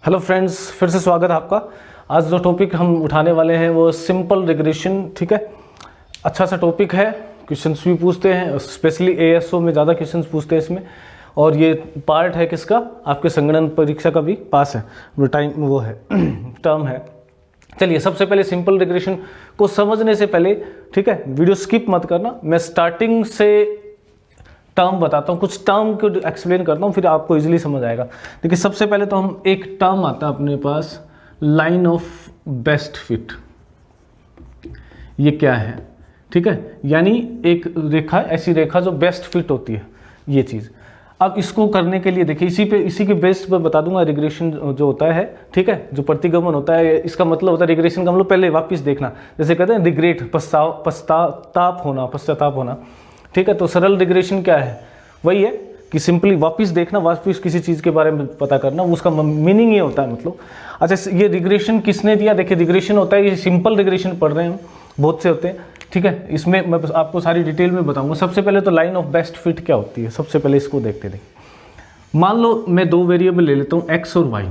Hello friends, फिर से स्वागत है आपका। आज जो टॉपिक हम उठाने वाले हैं वो सिंपल रिग्रेशन। ठीक है, अच्छा सा टॉपिक है, क्वेश्चंस भी पूछते हैं, स्पेशली एएसओ में ज़्यादा क्वेश्चंस पूछते हैं इसमें। और ये पार्ट है किसका, आपके संगणन परीक्षा का भी पास है, वो टाइम वो है टर्म है। चलिए, सबसे पहले सिंपल रिग्रेशन को समझने से पहले, ठीक है, वीडियो स्किप मत करना, मैं स्टार्टिंग से टर्म बताता हूँ, कुछ टर्म को एक्सप्लेन करता हूँ, फिर आपको इजीली समझ आएगा। देखिए, सबसे पहले तो हम एक टर्म आता है अपने पास, लाइन ऑफ बेस्ट फिट। ये क्या है? ठीक है, यानी एक रेखा, ऐसी रेखा जो बेस्ट फिट होती है, ये चीज़। अब इसको करने के लिए देखिए, इसी के बेस्ट पर बता दूंगा रिग्रेशन जो होता है। ठीक है, जो प्रतिगमन होता है, इसका मतलब होता है रिग्रेशन का मतलब पहले वापस देखना, जैसे कहते हैं रिग्रेट, पश्चाताप होना। ठीक है, तो सरल रिग्रेशन क्या है? वही है कि सिंपली वापस देखना, वापस किसी चीज़ के बारे में पता करना, उसका मीनिंग ये होता है मतलब। अच्छा, ये रिग्रेशन किसने दिया? देखिए, रिग्रेशन होता है, ये सिंपल रिग्रेशन पढ़ रहे हैं, बहुत से होते हैं। ठीक है, इसमें मैं आपको सारी डिटेल में बताऊंगा। सबसे पहले तो लाइन ऑफ बेस्ट फिट क्या होती है, सबसे पहले इसको देखते देखिए। मान लो मैं दो वेरिएबल ले लेता हूँ, एक्स और वाई।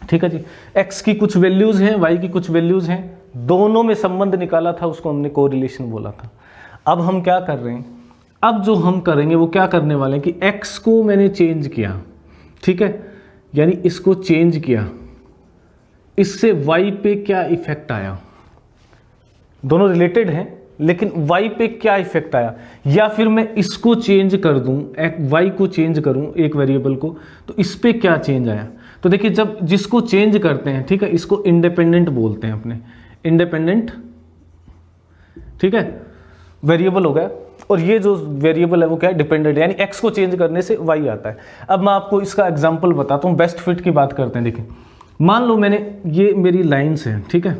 ठीक है जी, एक्स की कुछ वैल्यूज़ हैं, वाई की कुछ वैल्यूज़ हैं, दोनों में संबंध निकाला था, उसको हमने कोरिलेशन बोला था। अब हम क्या कर रहे हैं? अब जो हम करेंगे वो क्या करने वाले हैं कि x को मैंने चेंज किया, ठीक है, यानी इसको चेंज किया, इससे y पे क्या इफेक्ट आया। दोनों रिलेटेड हैं, लेकिन y पे क्या इफेक्ट आया, या फिर मैं इसको चेंज कर दूं, y को चेंज करूं एक वेरिएबल को, तो इस पे क्या चेंज आया। तो देखिए, जब जिसको चेंज करते हैं, ठीक है, इसको इंडिपेंडेंट बोलते हैं अपने, इंडिपेंडेंट, ठीक है, वेरिएबल हो गया। और ये जो वेरिएबल है वो क्या है? डिपेंडेंट, यानी x को चेंज करने से y आता है। अब मैं आपको इसका एग्जांपल बताता हूँ, बेस्ट फिट की बात करते हैं। देखिए, मान लो मैंने, ये मेरी लाइन्स हैं, ठीक है,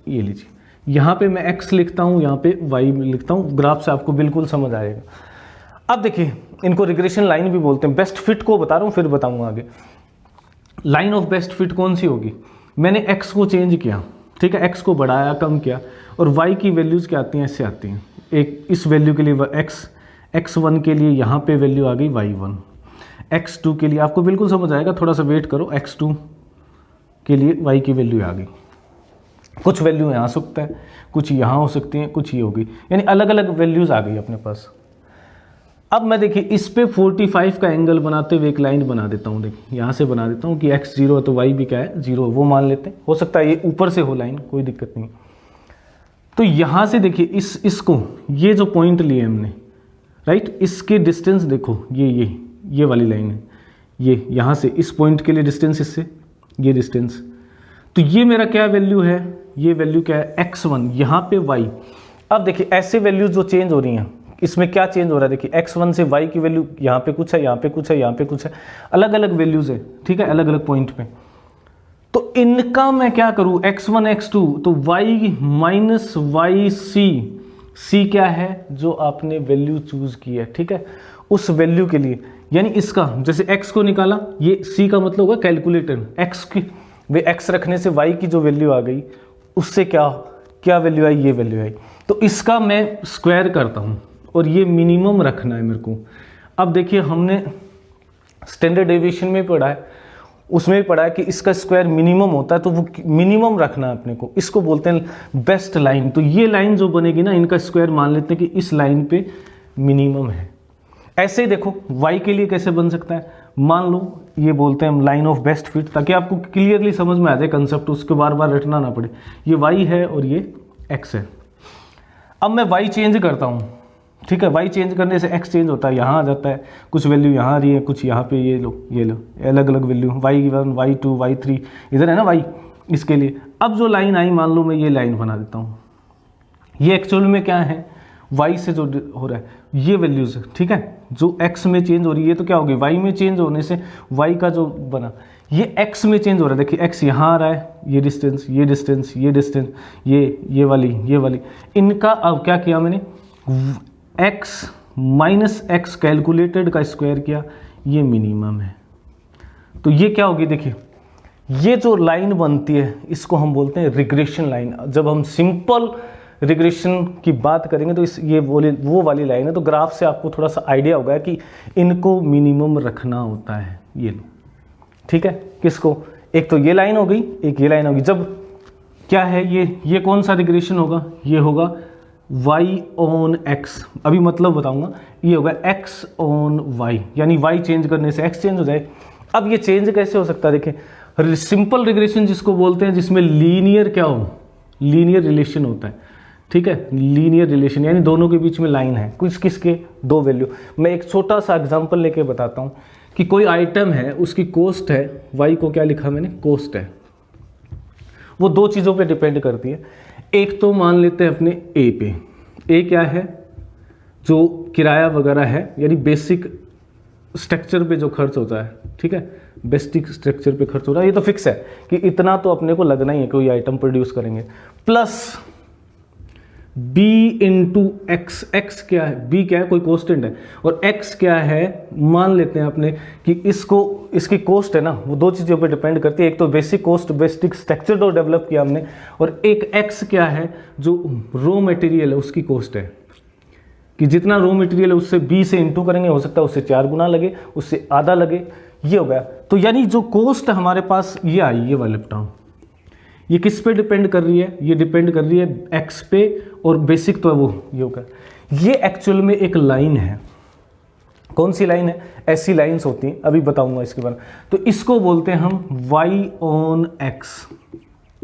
ये लीजिए, यहाँ पे मैं x लिखता हूँ, यहाँ पे y लिखता हूँ, ग्राफ से आपको बिल्कुल समझ आएगा। अब देखिए, इनको रिग्रेशन लाइन भी बोलते हैं। बेस्ट फिट को बता रहा हूँ, फिर बताऊँगा आगे। लाइन ऑफ बेस्ट फिट कौन सी होगी? मैंने x को चेंज किया, ठीक है, x को बढ़ाया, कम किया, और y की वैल्यूज़ क्या आती हैं? ऐसे आती हैं। एक इस वैल्यू के लिए x1 के लिए यहाँ पे वैल्यू आ गई y1, x2 के लिए आपको बिल्कुल समझ आएगा, थोड़ा सा वेट करो, x2 के लिए y की वैल्यू आ गई। कुछ वैल्यू यहाँ आ सकता है, कुछ यहाँ हो सकती हैं, कुछ ये होगी, यानी अलग अलग वैल्यूज़ आ गई अपने पास। अब मैं देखिए, इस पे 45 का एंगल बनाते हुए एक लाइन बना देता हूँ। देखिए, यहाँ से बना देता हूँ कि x 0 है तो y भी क्या है? 0, वो मान लेते हैं। हो सकता है ये ऊपर से हो लाइन, कोई दिक्कत नहीं। तो यहाँ से देखिए, इसको, ये जो पॉइंट लिए हमने, राइट, इसके डिस्टेंस देखो, ये वाली लाइन है, ये यहाँ से इस पॉइंट के लिए डिस्टेंस, इससे ये डिस्टेंस। तो ये मेरा क्या वैल्यू है? ये वैल्यू क्या है? x1, यहाँ पे y। अब देखिए, ऐसे वैल्यू जो चेंज हो रही हैं, इसमें क्या चेंज हो रहा है? देखिए, x1 से y की वैल्यू यहाँ पे कुछ है, यहाँ पे कुछ है, यहाँ पे कुछ है, अलग अलग वैल्यूज़ है, ठीक है, अलग अलग पॉइंट पे। तो इनका मैं क्या करूँ? x1 x2, तो y माइनस वाई सी क्या है? जो आपने वैल्यू चूज की है, ठीक है, उस वैल्यू के लिए, यानी इसका, जैसे x को निकाला, ये c का मतलब होगा कैलकुलेटर, x की वे x रखने से y की जो वैल्यू आ गई, उससे क्या वैल्यू आई? ये वैल्यू आई। तो इसका मैं स्क्वायर करता हूँ, और ये मिनिमम रखना है मेरे को। अब देखिए, हमने स्टैंडर्ड डेविएशन में पढ़ा है, उसमें भी पढ़ा है कि इसका स्क्वायर मिनिमम होता है, तो वो मिनिमम रखना है अपने को। इसको बोलते हैं बेस्ट लाइन। तो ये लाइन जो बनेगी ना, इनका स्क्वायर मान लेते हैं कि इस लाइन पे मिनिमम है। ऐसे ही देखो, y के लिए कैसे बन सकता है? मान लो ये बोलते हैं हम लाइन ऑफ बेस्ट फिट, ताकि आपको क्लियरली समझ में आ जाए कंसेप्ट, उसके बार बार रटना ना पड़े। ये y है और ये x है। अब मैं y चेंज करता हूँ, ठीक है, y चेंज करने से x चेंज होता है, यहाँ आ जाता है, कुछ वैल्यू यहाँ आ रही है, कुछ यहाँ पे, ये लो अलग अलग वैल्यू, y1 y2 y3, इधर है ना y, इसके लिए। अब जो लाइन आई, मान लो मैं ये लाइन बना देता हूँ, ये एक्चुअल में क्या है? y से जो हो रहा है, ये वैल्यूज, ठीक है, जो x में चेंज हो रही है, ये तो क्या होगी? y में चेंज होने से y का जो बना, ये x में चेंज हो रहा है। देखिए, x यहाँ आ रहा है, ये डिस्टेंस, ये डिस्टेंस, ये डिस्टेंस, ये वाली, इनका अब क्या किया मैंने? x माइनस एक्स कैलकुलेटेड का स्क्वायर किया, ये मिनिमम है। तो ये क्या होगी? देखिए, ये जो लाइन बनती है, इसको हम बोलते हैं रिग्रेशन लाइन। जब हम सिंपल रिग्रेशन की बात करेंगे तो ये वो वाली लाइन है। तो ग्राफ से आपको थोड़ा सा आइडिया होगा कि इनको मिनिमम रखना होता है। ये लो, ठीक है। किसको, एक तो ये लाइन हो गई, एक ये लाइन होगी। जब क्या है ये कौन सा रिग्रेशन होगा, ये होगा y ऑन x, अभी मतलब बताऊंगा। ये होगा x ऑन y, यानी y चेंज करने से x चेंज हो जाए। अब ये चेंज कैसे हो सकता है, देखिए सिंपल रिग्रेशन जिसको बोलते हैं, जिसमें लीनियर क्या हो, लीनियर रिलेशन होता है, ठीक है। लीनियर रिलेशन यानी दोनों के बीच में लाइन है, कुछ किसके, दो वैल्यू। मैं एक छोटा सा एग्जांपल लेके बताता हूँ कि कोई आइटम है, उसकी कॉस्ट है, y को क्या लिखा मैंने, कॉस्ट है। वो दो चीज़ों पे डिपेंड करती है। एक तो मान लेते हैं अपने ए पे, ए क्या है, जो किराया वगैरह है, यानी बेसिक स्ट्रक्चर पे जो खर्च होता है, ठीक है, बेसिक स्ट्रक्चर पे खर्च हो रहा है, ये तो फिक्स है कि इतना तो अपने को लगना ही है, कोई आइटम प्रोड्यूस करेंगे। Plus b into x, x क्या है, b क्या है, कोई कॉन्स्टेंट है, और x क्या है, मान लेते हैं अपने कि इसकी कॉस्ट है ना, वो दो चीज़ों पे डिपेंड करती है। एक तो बेसिक कॉस्ट, बेसिक स्ट्रक्चर जो डेवलप किया हमने, और एक x क्या है, जो रॉ मटेरियल है उसकी कॉस्ट है, कि जितना रॉ मटेरियल है उससे b से इंटू करेंगे, हो सकता है उससे 4 गुना लगे, उससे आधा लगे, ये हो गया। तो यानी जो कॉस्ट हमारे पास ये आई, ये वाले टर्म, ये किस पे डिपेंड कर रही है, ये डिपेंड कर रही है x पे, और बेसिक तो है वो ये होगा। ये एक्चुअल में एक लाइन है, कौन सी लाइन है, ऐसी लाइंस होती हैं, अभी बताऊंगा इसके बारे में। तो इसको बोलते हैं हम y ऑन x,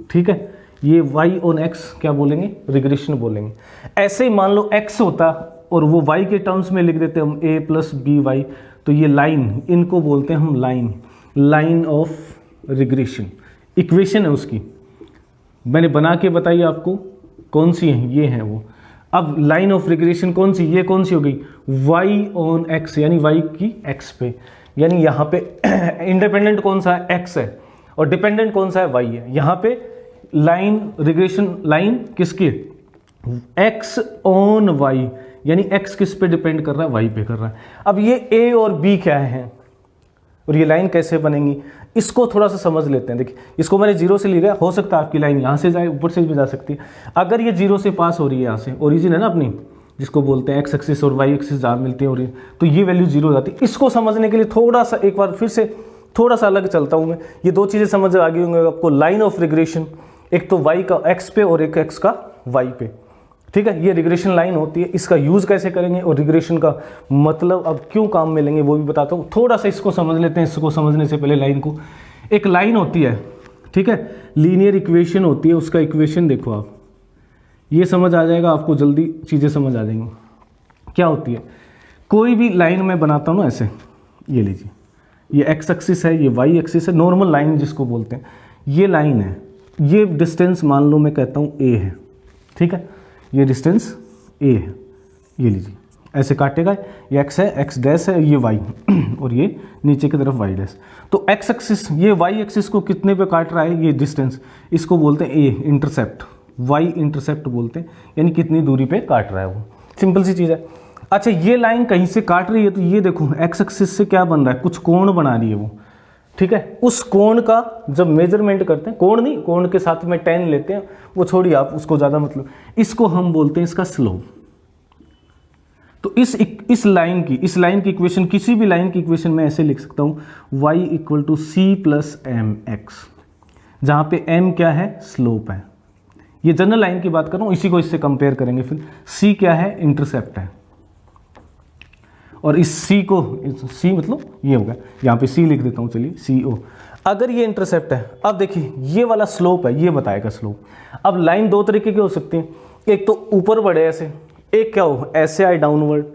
ठीक है। ये y ऑन x क्या बोलेंगे, रिग्रेशन बोलेंगे। ऐसे ही मान लो x होता और वो y के टर्म्स में लिख देते हम a प्लस बी वाई, तो ये लाइन, इनको बोलते हैं हम line, line of regression. Equation है उसकी, मैंने बना के बताई आपको कौन सी है, ये है वो। अब लाइन ऑफ रिग्रेशन कौन सी, ये कौन सी हो गई, y ऑन x, यानी y की x पे, यानी यहाँ पे इंडिपेंडेंट कौन सा है, x है, और डिपेंडेंट कौन सा है, y है। यहाँ पे लाइन रिग्रेशन लाइन किसकी, x ऑन y, यानी x किस पे डिपेंड कर रहा है, y पे कर रहा है। अब ये a और b क्या है, और ये लाइन कैसे बनेंगी, इसको थोड़ा सा समझ लेते हैं। देखिए इसको मैंने जीरो से लिया, हो सकता है आपकी लाइन यहाँ से जाए, ऊपर से भी जा सकती है। अगर ये जीरो से पास हो रही है, यहाँ से ओरिजिन है ना अपनी, जिसको बोलते हैं एक्स एक्सिस और वाई एक्सिस जहाँ मिलती है, और तो ये वैल्यू जीरो हो जाती है। इसको समझने के लिए थोड़ा सा एक बार फिर से थोड़ा सा अलग चलता हूँ मैं, ये दो चीज़ें समझ आ गई होंगे आपको। लाइन ऑफ रिग्रेशन, एक तो वाई का एक्स पे और एक एक्स का वाई पे, ठीक है, ये रिग्रेशन लाइन होती है। इसका यूज़ कैसे करेंगे और रिग्रेशन का मतलब अब क्यों काम में लेंगे वो भी बताता हूँ। थोड़ा सा इसको समझ लेते हैं, इसको समझने से पहले लाइन को। एक लाइन होती है, ठीक है, लीनियर इक्वेशन होती है, उसका इक्वेशन देखो आप, ये समझ आ जाएगा आपको, जल्दी चीज़ें समझ आ जाएंगी। क्या होती है, कोई भी लाइन मैं बनाता हूँ ना ऐसे, ये लीजिए, ये एक्स एक्सिस है, ये वाई एक्सिस है, नॉर्मल लाइन जिसको बोलते हैं, ये लाइन है, ये डिस्टेंस मान लो मैं कहता हूँ ए है, ठीक है, ये डिस्टेंस ए है, ये लीजिए ऐसे काटेगा, ये एक्स है, एक्स डैश है, ये वाई और ये नीचे की तरफ वाई डैश। तो एक्स एक्सिस, ये वाई एक्सिस को कितने पे काट रहा है, ये डिस्टेंस, इसको बोलते हैं ए इंटरसेप्ट, वाई इंटरसेप्ट बोलते हैं, यानी कितनी दूरी पे काट रहा है वो, सिंपल सी चीज़ है। अच्छा ये लाइन कहीं से काट रही है, तो ये देखो एक्स एक्सिस से क्या बन रहा है, कुछ कोण बना रही है वो, ठीक है। उस कोण का जब मेजरमेंट करते हैं, कोण नहीं, कोण के साथ में tan लेते हैं, वो छोड़िए आप उसको ज़्यादा मतलब, इसको हम बोलते हैं इसका स्लोप। तो इस लाइन की इक्वेशन, किसी भी लाइन की इक्वेशन मैं ऐसे लिख सकता हूँ, y equal to c plus m x, जहाँ पे m क्या है, स्लोप है। ये जनरल लाइन की बात कर रहा हूँ, इसी को इससे कंपेयर करेंगे। फिर c क्या है, इंटरसेप्ट है, और इस c को, c मतलब ये होगा, यहाँ पे c लिख देता हूँ, चलिए CO। अगर ये इंटरसेप्ट है, अब देखिए ये वाला स्लोप है, ये बताएगा स्लोप। अब लाइन दो तरीके की हो सकती है, एक तो ऊपर बढ़े ऐसे, एक क्या हो, ऐसे आए डाउनवर्ड,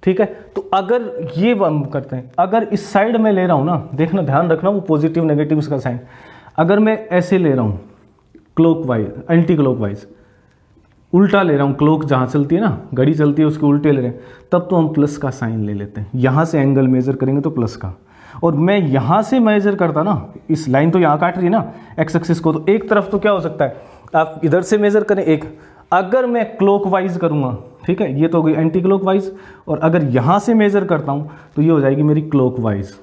ठीक है। तो अगर ये हम करते हैं, अगर इस साइड में ले रहा हूँ ना, देखना ध्यान रखना वो पॉजिटिव नेगेटिव इसका साइन, अगर मैं ऐसे ले रहा हूँ क्लॉकवाइज, एंटी क्लॉकवाइज, उल्टा ले रहा हूँ, क्लॉक जहाँ चलती है ना, घड़ी चलती है उसके उल्टे ले रहे हैं, तब तो हम प्लस का साइन ले लेते हैं। यहाँ से एंगल मेजर करेंगे तो प्लस का, और मैं यहाँ से मेजर करता ना, इस लाइन तो यहाँ काट रही है ना एक्स एक्सिस को, तो एक तरफ तो क्या हो सकता है, आप इधर से मेजर करें एक, अगर मैं क्लॉकवाइज करूँगा, ठीक है, ये तो हो गई एंटी क्लॉकवाइज, और अगर यहाँ से मेजर करता हूँ तो ये हो जाएगी मेरी क्लॉकवाइज,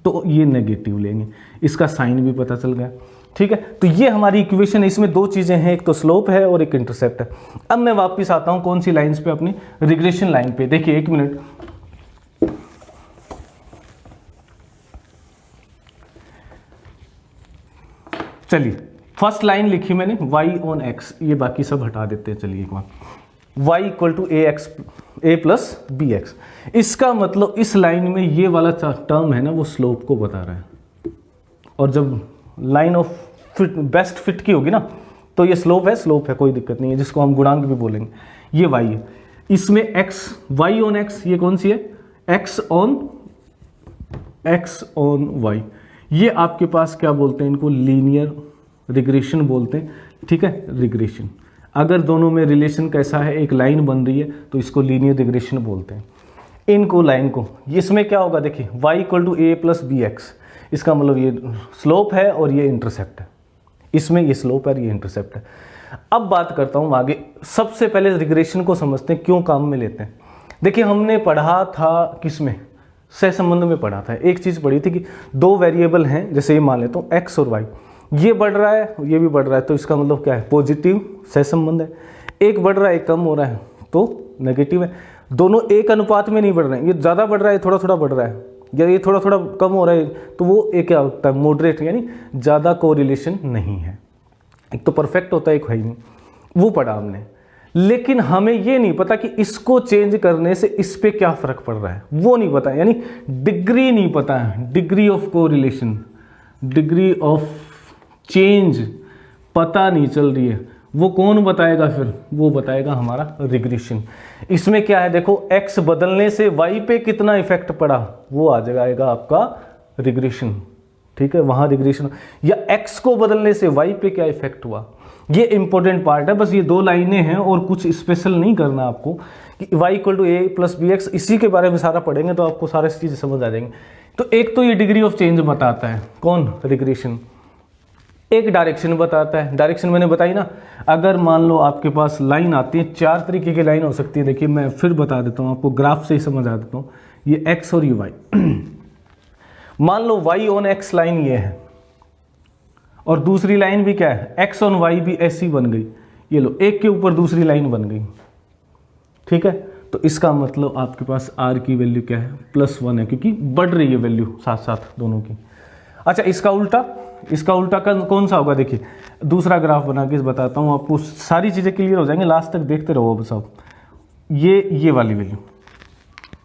तो ये नेगेटिव लेंगे, इसका साइन भी पता चल गया, ठीक है। तो ये हमारी इक्वेशन है, इसमें दो चीज़ें हैं, एक तो स्लोप है और एक इंटरसेप्ट है। अब मैं वापस आता हूँ कौन सी लाइन्स पे, अपनी रिग्रेशन लाइन पे। देखिए एक मिनट, चलिए फर्स्ट लाइन लिखी मैंने y ऑन x, ये बाकी सब हटा देते हैं। चलिए एक बार y equal to a plus b x, इसका मतलब इस लाइन में ये वाला टर्म है ना वो स्लोप को बता रहा है, और जब line of fit best fit की होगी ना तो ये स्लोप है, कोई दिक्कत नहीं है, जिसको हम गुणांक भी बोलेंगे। ये y है, इसमें x y ऑन x, ये कौन सी है x ऑन y, ये आपके पास क्या बोलते हैं, इनको लीनियर रिग्रेशन बोलते हैं। ठीक है, रिग्रेशन, अगर दोनों में रिलेशन कैसा है, एक लाइन बन रही है तो इसको लीनियर रिग्रेशन बोलते हैं। इनको लाइन को, इसमें क्या होगा देखिए y equal to a plus b x, इसका मतलब ये स्लोप है और ये इंटरसेप्ट है, इसमें ये स्लोप है और ये इंटरसेप्ट है। अब बात करता हूँ आगे, सबसे पहले रिग्रेशन को समझते हैं, क्यों काम में लेते हैं। देखिए हमने पढ़ा था किसमें, सहसंबंध में पढ़ा था, एक चीज़ पढ़ी थी कि दो वेरिएबल हैं, जैसे ये मान लेता हूँ x और y, ये बढ़ रहा है ये भी बढ़ रहा है, तो इसका मतलब क्या है, पॉजिटिव सहसंबंध है। एक बढ़ रहा है एक कम हो रहा है तो नेगेटिव है। दोनों एक अनुपात में नहीं बढ़ रहे हैं, ये ज़्यादा बढ़ रहा है थोड़ा थोड़ा बढ़ रहा है, या ये थोड़ा थोड़ा कम हो रहा है, तो वो एक क्या होता है, मॉडरेट, यानी ज़्यादा कोरिलेशन नहीं है। एक तो परफेक्ट होता है, एक है ही नहीं, वो पढ़ा हमने। लेकिन हमें ये नहीं पता कि इसको चेंज करने से इस पे क्या फ़र्क पड़ रहा है, वो नहीं पता, यानी डिग्री नहीं पता है, degree of correlation, degree of change पता नहीं चल रही है। वो कौन बताएगा फिर, वो बताएगा हमारा रिग्रेशन। इसमें क्या है देखो, x बदलने से y पे कितना इफेक्ट पड़ा, वो आ जाएगा आपका रिग्रेशन। ठीक है, वहाँ रिग्रेशन, या x को बदलने से y पे क्या इफेक्ट हुआ, ये इंपॉर्टेंट पार्ट है। बस ये दो लाइनें हैं और कुछ स्पेशल नहीं करना आपको कि y equal to a plus b x, इसी के बारे में सारा पढ़ेंगे तो आपको सारे चीज़ें समझ आ जाएंगे। तो एक तो ये डिग्री ऑफ चेंज बताता है, कौन, रिग्रेशन। एक डायरेक्शन बताता है, डायरेक्शन मैंने बताई ना, अगर मान लो आपके पास लाइन आती है, चार तरीके की लाइन हो सकती है। देखिए मैं फिर बता देता हूँ आपको, ग्राफ से ही समझ आ देता हूँ। ये x और ये y, मान लो y ऑन x लाइन ये है, और दूसरी लाइन भी क्या है, x ऑन y भी ऐसी बन गई। ये लो, एक के ऊपर दूसरी लाइन बन गई। ठीक है, तो इसका मतलब आपके पास r की वैल्यू क्या है, +1 है, क्योंकि बढ़ रही है वैल्यू साथ साथ दोनों की। अच्छा, इसका उल्टा कौन सा होगा, देखिए दूसरा ग्राफ बना के बताता हूँ आपको, सारी चीज़ें क्लियर हो जाएंगे, लास्ट तक देखते रहो अब सब। ये वाली वैल्यू,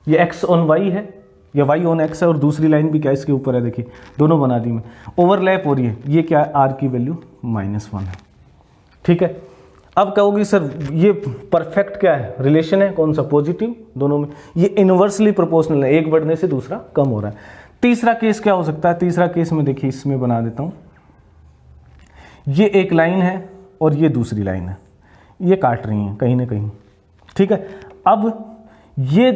ये x ऑन y है, या y ऑन x है, और दूसरी लाइन भी क्या इसके ऊपर है, देखिए दोनों बना दी मैं, ओवरलैप हो रही है। ये क्या है, r की वैल्यू -1 है। ठीक है, अब कहोगी सर ये परफेक्ट क्या है, रिलेशन है, कौन सा, पॉजिटिव, दोनों में। ये इन्वर्सली प्रोपोर्शनल है, एक बढ़ने से दूसरा कम हो रहा है। तीसरा केस क्या हो सकता है, तीसरा केस में देखिए इसमें बना देता हूं, ये एक लाइन है और ये दूसरी लाइन है, ये काट रही हैं कहीं ना कहीं। ठीक है, अब ये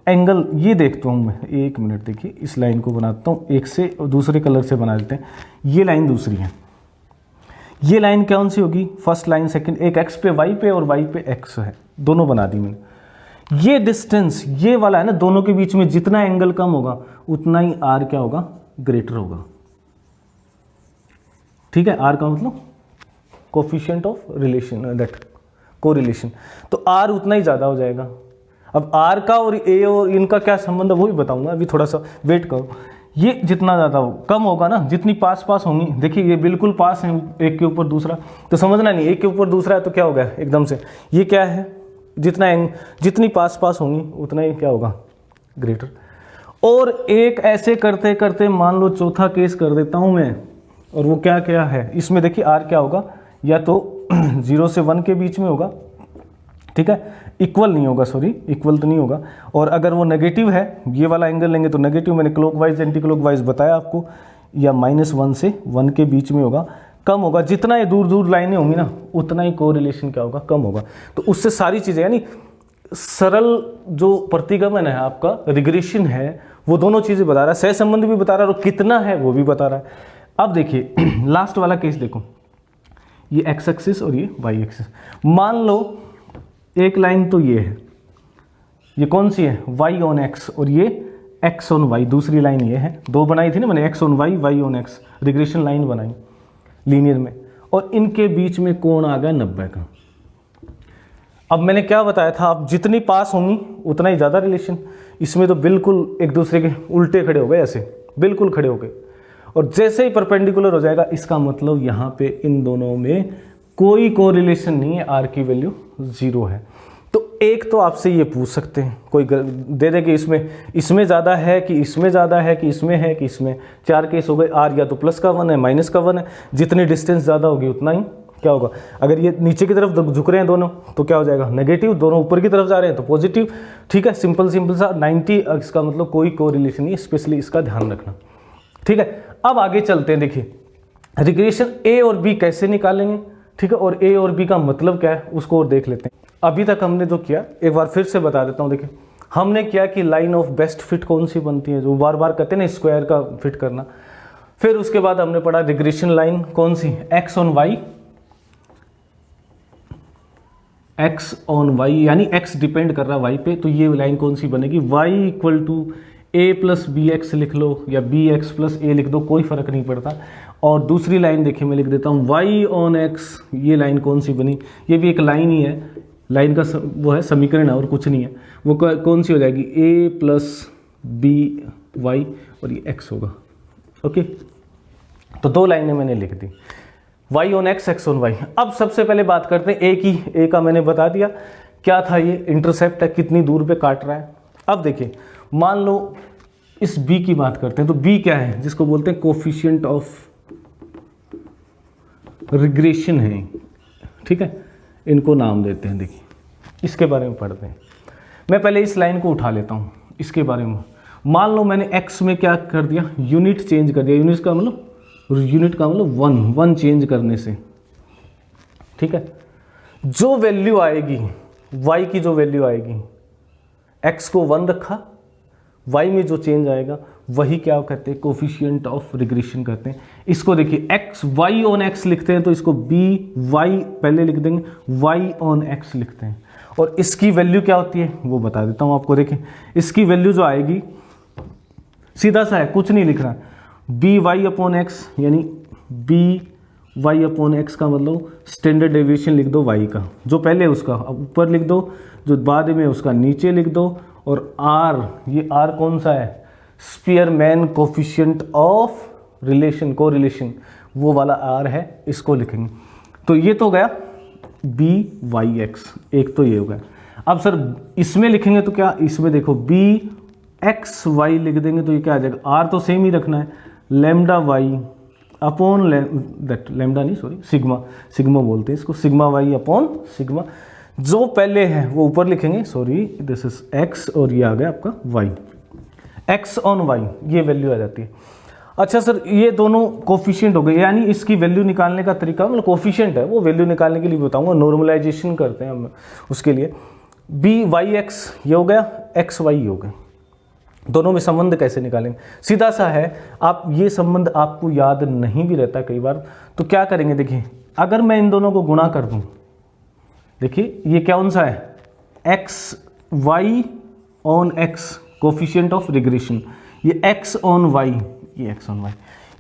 एंगल ये देखता हूं मैं, एक मिनट देखिए, इस लाइन को बनाता हूं, एक से दूसरे कलर से बना देते हैं। ये लाइन दूसरी है, ये लाइन कौन सी होगी, फर्स्ट लाइन, सेकंड, एक x पे y पे और y पे x है, दोनों बना दी मैंने। ये डिस्टेंस ये वाला है ना, दोनों के बीच में जितना एंगल कम होगा उतना ही r क्या होगा, ग्रेटर होगा। ठीक है, r का मतलब coefficient of relation, that correlation, तो r उतना ही ज़्यादा हो जाएगा। अब r का और a और इनका क्या संबंध है वो भी बताऊंगा, अभी थोड़ा सा वेट करो। ये जितना ज़्यादा हो कम होगा ना, जितनी पास पास होंगी, देखिए ये बिल्कुल पास है एक के ऊपर दूसरा, तो समझना नहीं, एक के ऊपर दूसरा है तो क्या हो गया एकदम से, ये क्या है, जितनी पास पास होंगी उतना ही क्या होगा, ग्रेटर। और एक ऐसे करते करते मान लो चौथा केस कर देता हूँ मैं, और वो क्या क्या है, इसमें देखिए r क्या होगा, या तो 0 से 1 के बीच में होगा। ठीक है, इक्वल नहीं होगा, सॉरी इक्वल तो नहीं होगा, और अगर वो नेगेटिव है, ये वाला एंगल लेंगे तो नेगेटिव, मैंने क्लॉकवाइज एंटी क्लॉकवाइज बताया आपको, या -1 से 1 के बीच में होगा, कम होगा। जितना ये दूर दूर लाइनें होंगी ना उतना ही कोरिलेशन क्या होगा, कम होगा। तो उससे सारी चीज़ें, यानी सरल जो प्रतिगमन है आपका, रिग्रेशन है, वो दोनों चीज़ें बता रहा है, सहसंबंध भी बता रहा है और कितना है वो भी बता रहा है। अब देखिए लास्ट वाला केस देखो, ये x एक्सिस और ये y एक्सिस, मान लो एक लाइन तो ये है, ये कौन सी है, y ऑन x, और ये x ऑन y, दूसरी लाइन ये है, दो बनाई थी ना मैंने, x on y, y on x, regression line बनाई लीनियर में, और इनके बीच में कोण आ गया 90 का। अब मैंने क्या बताया था, आप जितनी पास होंगी उतना ही ज़्यादा रिलेशन। इसमें तो बिल्कुल एक दूसरे के उल्टे खड़े हो गए, ऐसे बिल्कुल खड़े हो गए, और जैसे ही परपेंडिकुलर हो जाएगा इसका मतलब यहाँ पे इन दोनों में कोई कोरिलेशन नहीं है, आर की वैल्यू 0 है। तो एक तो आपसे ये पूछ सकते हैं, कोई दे दे कि इसमें ज़्यादा है कि इसमें ज़्यादा है कि इसमें है कि इसमें, 4 केस हो गए। आर या तो प्लस का 1 है माइनस का 1 है, जितनी डिस्टेंस ज़्यादा होगी उतना ही क्या होगा। अगर ये नीचे की तरफ झुक रहे हैं दोनों तो क्या हो जाएगा नेगेटिव, दोनों ऊपर की तरफ जा रहे हैं तो पॉजिटिव। ठीक है, सिंपल सा 90, इसका मतलब कोई कोरिलेशन नहीं, स्पेशली इसका ध्यान रखना। ठीक है, अब आगे चलते हैं। देखिए रिग्रेशन ए और बी कैसे निकालेंगे, ठीक है, और ए और बी का मतलब क्या है उसको और देख लेते हैं। अभी तक हमने जो किया एक बार फिर से बता देता हूँ। देखिए हमने किया कि लाइन ऑफ बेस्ट फिट कौन सी बनती है, जो बार बार कहते हैं ना स्क्वायर का फिट करना। फिर उसके बाद हमने पढ़ा रिग्रेशन लाइन कौन सी, X on Y, X on Y यानी एक्स डिपेंड कर रहा है वाई पे, तो ये लाइन कौन सी बनेगी, y equal to a plus b x लिख लो या बी एक्स प्लस ए लिख दो, कोई फर्क नहीं पड़ता। और दूसरी लाइन देखिए मैं लिख देता हूँ वाई ऑन एक्स, ये लाइन कौन सी बनी, ये भी एक लाइन ही है, लाइन का वो है समीकरण है और कुछ नहीं है। वो कौन सी हो जाएगी, ए प्लस बी वाई और ये एक्स होगा। ओके, तो 2 लाइनें मैंने लिख दी, y on x, x on y. अब सबसे पहले बात करते हैं ए की। ए का मैंने बता दिया क्या था, ये इंटरसेप्ट है, कितनी दूर पे काट रहा है। अब देखिए मान लो इस b की बात करते हैं, तो b क्या है, जिसको बोलते हैं कोफिशिएंट ऑफ रिग्रेशन है। ठीक है, इनको नाम देते हैं। देखिए इसके बारे में पढ़ते हैं। मैं पहले इस लाइन को उठा लेता हूँ, इसके बारे में मान लो मैंने x में क्या कर दिया, यूनिट चेंज कर दिया। यूनिट का मतलब 1 चेंज करने से, ठीक है, जो वैल्यू आएगी y की, जो वैल्यू आएगी, x को 1 रखा, y में जो चेंज आएगा वही क्या कहते हैं, कोफिशिएंट ऑफ रिग्रेशन कहते हैं। इसको देखिए x y ऑन x लिखते हैं तो इसको b y पहले लिख देंगे, y ऑन x लिखते हैं। और इसकी वैल्यू क्या होती है वो बता देता हूं आपको। देखिए इसकी वैल्यू जो आएगी सीधा सा है, कुछ नहीं लिखना, बी वाई अपॉन एक्स, यानी बी वाई अपॉन एक्स का मतलब स्टैंडर्ड डेविएशन लिख दो वाई का, जो पहले उसका ऊपर लिख दो, जो बाद में उसका नीचे लिख दो। और आर, ये आर कौन सा है, स्पीयरमैन कोफिशिएंट ऑफ रिलेशन, को रिलेशन, वो वाला आर है, इसको लिखेंगे। तो ये तो गया बी वाई एक्स, एक तो ये हो गया। अब सर इसमें लिखेंगे तो क्या, इसमें देखो बी एक्स वाई लिख देंगे तो ये क्या आ जाएगा, आर तो सेम ही रखना है, लैम्डा वाई अपॉन लैम्डा नहीं सॉरी सिग्मा बोलते हैं इसको, सिग्मा वाई अपॉन सिग्मा, जो पहले है वो ऊपर लिखेंगे, सॉरी दिस इज एक्स और ये आ गया आपका वाई, एक्स ऑन वाई, ये वैल्यू आ जाती है। अच्छा सर ये दोनों कोफिशिएंट हो गए, यानी इसकी वैल्यू निकालने का तरीका, मतलब कोफिशिएंट है वो वैल्यू निकालने के लिए बताऊंगा, नॉर्मलाइजेशन करते हैं हम उसके लिए। बी वाई एक्स ये हो गया, एक्स वाई हो गए, दोनों में संबंध कैसे निकालेंगे, सीधा सा है। आप ये संबंध आपको याद नहीं भी रहता कई बार, तो क्या करेंगे, देखिए अगर मैं इन दोनों को गुणा कर दूं, देखिए ये कौन सा है, x y on x coefficient of regression, ये एक्स ऑन वाई, ये एक्स ऑन वाई,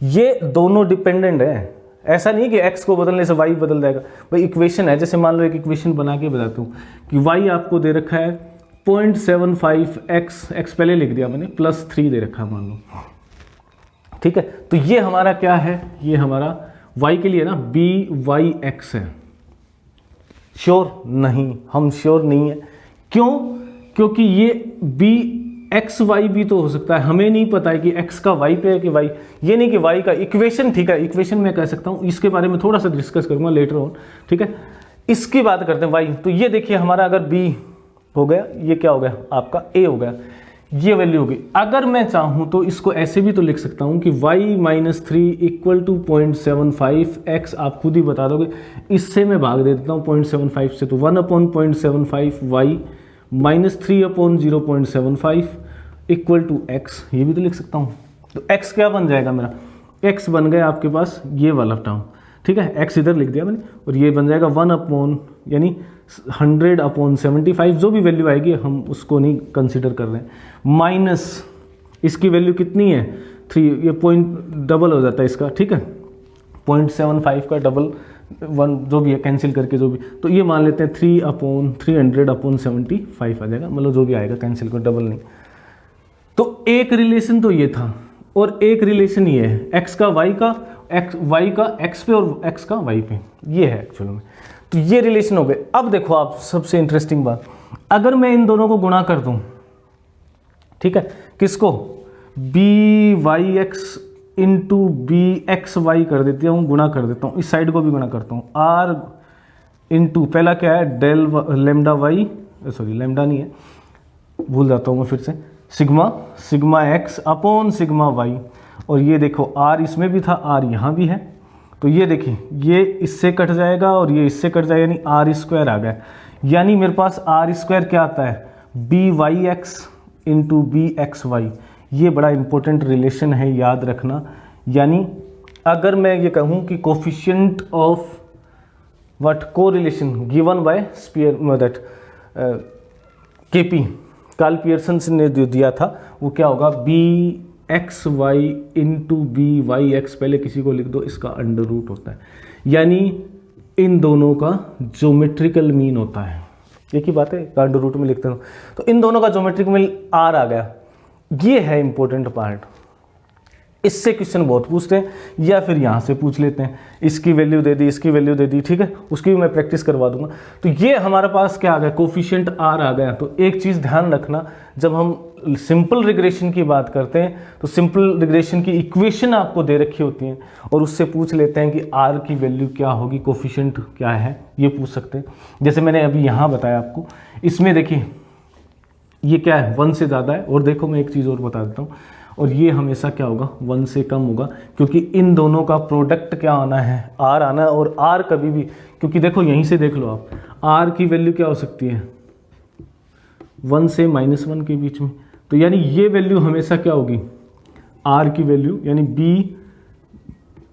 ये दोनों डिपेंडेंट है। ऐसा नहीं कि x को बदलने से y बदल जाएगा, भाई इक्वेशन है। जैसे मान लो एक इक्वेशन बना के बताता हूँ कि y आपको दे रखा है 0.75 x पहले लिख दिया मैंने, +3 दे रखा है मान लो, ठीक है। तो ये हमारा क्या है, ये हमारा y के लिए ना बी वाई एक्स है। श्योर नहीं, हम श्योर नहीं है, क्यों, क्योंकि ये बी एक्स वाई भी तो हो सकता है, हमें नहीं पता है कि एक्स का वाई पे है कि वाई, ये नहीं कि वाई का इक्वेशन, ठीक है, इक्वेशन मैं कह सकता हूँ, इसके बारे में थोड़ा सा डिस्कस करूंगा लेटर ऑन, ठीक है। इसकी बात करते हैं वाई, तो ये देखिए हमारा अगर बी हो गया, ये क्या हो गया आपका ए हो गया, ये वैल्यू होगी। अगर मैं चाहूँ तो इसको ऐसे भी तो लिख सकता हूँ कि y-3 इक्वल टू 0.75 x, आप खुद ही बता दोगे, इससे मैं भाग दे देता हूँ 0.75 से, तो 1/0.75 y -3/0.75 इक्वल टू एक्स, ये भी तो लिख सकता हूँ। तो x क्या बन जाएगा मेरा, x बन गया आपके पास ये वाला टर्म, ठीक है, x इधर लिख दिया मैंने, और ये बन जाएगा 1 यानी 100/75, जो भी वैल्यू आएगी हम उसको नहीं कंसीडर कर रहे हैं, माइनस इसकी वैल्यू कितनी है 3, ये पॉइंट डबल हो जाता है इसका, ठीक है, 0.75 का डबल 1 जो भी है कैंसिल करके जो भी, तो ये मान लेते हैं 3/300/75 आ जाएगा, मतलब जो भी आएगा कैंसिल कर, डबल नहीं। तो एक रिलेशन तो ये था, और एक रिलेशन ये है x का y का, y का x पे और x का y पे, ये है एक्चुअल में। तो ये रिलेशन हो गए। अब देखो आप, सबसे इंटरेस्टिंग बात, अगर मैं इन दोनों को गुणा कर दूं, ठीक है, किसको, byx इंटू bxy कर देती हूँ, गुणा कर देता हूँ, इस साइड को भी गुणा करता हूँ, r इंटू पहला क्या है del lambda y, sorry lambda नहीं है, भूल जाता हूँ मैं फिर से, sigma x upon sigma y, और ये देखो r इसमें भी था, r यहाँ भी है, तो ये देखिए ये इससे कट जाएगा और ये इससे कट जाएगा, यानी आर स्क्वायर आ गया। यानी मेरे पास आर स्क्वायर क्या आता है, b y x into b x y. ये बड़ा इंपॉर्टेंट रिलेशन है, याद रखना। यानी अगर मैं ये कहूँ कि coefficient of what, correlation given by Spear that KP, Karl Pearson ने जो दिया था वो क्या होगा, b x y into b y x, पहले किसी को लिख दो, इसका अंडर रूट होता है, यानी इन दोनों का ज्योमेट्रिकल मीन होता है। एक ही बात है, अंडर रूट में लिखते हो, तो इन दोनों का ज्योमेट्रिकल मीन आर आ गया। ये है इंपॉर्टेंट पार्ट, इससे क्वेश्चन बहुत पूछते हैं, या फिर यहाँ से पूछ लेते हैं, इसकी वैल्यू दे दी, इसकी वैल्यू दे दी, ठीक है, उसकी भी मैं प्रैक्टिस करवा दूंगा। तो ये हमारे पास क्या आ गया, कोफिशिएंट आर आ गया। तो एक चीज़ ध्यान रखना, जब हम सिंपल रिग्रेशन की बात करते हैं तो सिंपल रिग्रेशन की इक्वेशन आपको दे रखी होती हैं और उससे पूछ लेते हैं कि आर की वैल्यू क्या होगी, कोफिशिएंट क्या है, ये पूछ सकते हैं। जैसे मैंने अभी यहाँ बताया आपको, इसमें देखिए ये क्या है, 1 से ज़्यादा है, और देखो मैं एक चीज़ और बता देता हूँ, और ये हमेशा क्या होगा, 1 से कम होगा, क्योंकि इन दोनों का प्रोडक्ट क्या आना है, आर आना है। और आर कभी भी, क्योंकि देखो यहीं से देख लो आप, आर की वैल्यू क्या हो सकती है, 1 से -1 के बीच में, तो यानी ये वैल्यू हमेशा क्या होगी, आर की वैल्यू, यानी b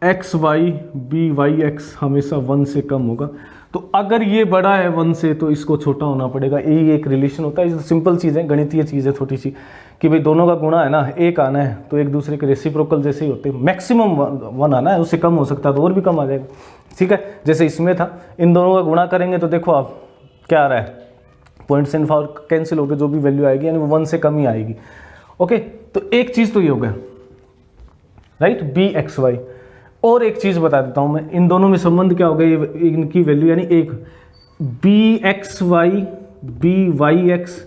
x y b y x हमेशा 1 से कम होगा। तो अगर ये बड़ा है 1 से तो इसको छोटा होना पड़ेगा। यही एक रिलेशन होता है, सिंपल चीज़ है, गणितीय चीज़ है छोटी सी, कि भाई दोनों का गुणा है ना, एक आना है तो एक दूसरे के रेसिप्रोकल जैसे ही होते हैं। मैक्सिमम 1 आना है, उससे कम हो सकता है तो और भी कम आ जाएगा, ठीक है। जैसे इसमें था, इन दोनों का गुणा करेंगे तो देखो आप क्या आ रहा है, पॉइंट्स एंड फाउल कैंसिल हो गए, जो भी वैल्यू आएगी यानी वो 1 से कम ही आएगी। ओके, तो एक चीज़ तो ये हो गया, राइट, बी एक्स वाई। और एक चीज़ बता देता हूँ मैं, इन दोनों में संबंध क्या होगा, ये इनकी वैल्यू, यानी एक b x y b y x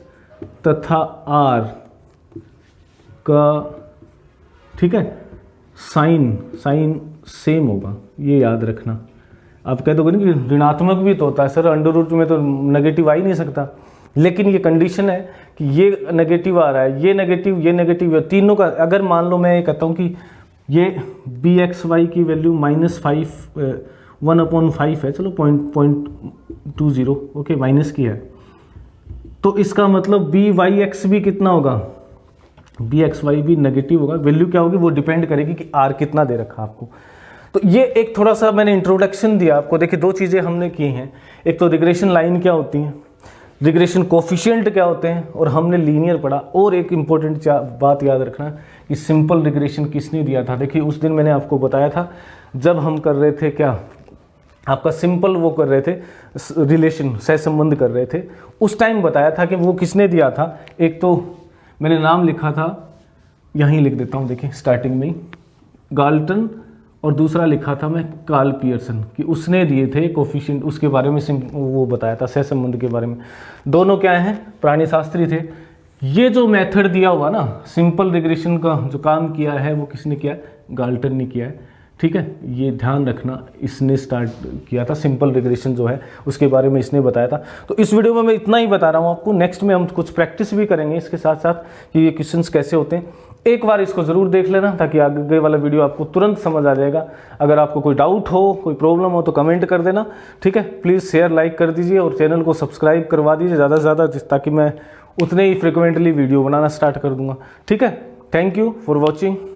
तथा आर का, ठीक है, साइन सेम होगा, ये याद रखना। आप कह दोगे ना कि ऋणात्मक भी तो होता है सर, अंडर रूट में तो नेगेटिव आ ही नहीं सकता, लेकिन ये कंडीशन है कि ये नेगेटिव आ रहा है, ये नेगेटिव, तीनों का। अगर मान लो मैं ये कहता हूँ कि ये बी एक्स वाई की वैल्यू -5 1/5 है, चलो 0.20, ओके, माइनस की है, तो इसका मतलब बी वाई एक्स भी कितना होगा, बी एक्स वाई भी नेगेटिव होगा। वैल्यू क्या होगी, वो डिपेंड करेगी कि आर कितना दे रखा आपको। तो ये एक थोड़ा सा मैंने इंट्रोडक्शन दिया आपको। देखिए 2 चीज़ें हमने की हैं, एक तो रिग्रेशन लाइन क्या होती है, रिग्रेशन कोफिशिएंट क्या होते हैं, और हमने लीनियर पढ़ा। और एक इम्पोर्टेंट बात याद रखना कि सिंपल रिग्रेशन किसने दिया था। देखिए उस दिन मैंने आपको बताया था, जब हम कर रहे थे क्या, आपका सिंपल वो कर रहे थे, रिलेशन सहसंबंध कर रहे थे, उस टाइम बताया था कि वो किसने दिया था। एक तो मैंने नाम लिखा था, यहीं लिख देता हूँ, देखिए स्टार्टिंग में ही, गाल्टन, और दूसरा लिखा था मैं कार्ल पियर्सन, कि उसने दिए थे कोफिशिएंट, उसके बारे में वो बताया था, सहसंबंध के बारे में। दोनों क्या हैं, प्राणी शास्त्री थे। ये जो मेथड दिया हुआ ना, सिंपल रिग्रेशन का जो काम किया है वो किसने किया है, गाल्टन ने किया है, ठीक है। ये ध्यान रखना, इसने स्टार्ट किया था सिंपल रिग्रेशन जो है, उसके बारे में इसने बताया था। तो इस वीडियो में मैं इतना ही बता रहा हूँ आपको। नेक्स्ट में हम कुछ प्रैक्टिस भी करेंगे इसके साथ साथ, कि ये क्वेश्चंस कैसे होते हैं। एक बार इसको ज़रूर देख लेना, ताकि आगे वाला वीडियो आपको तुरंत समझ आ जाएगा। अगर आपको कोई डाउट हो, कोई प्रॉब्लम हो तो कमेंट कर देना, ठीक है। प्लीज़ शेयर लाइक कर दीजिए और चैनल को सब्सक्राइब करवा दीजिए ज़्यादा से ज़्यादा, ताकि मैं उतने ही फ्रिक्वेंटली वीडियो बनाना स्टार्ट कर दूंगा, ठीक है। Thank you for watching.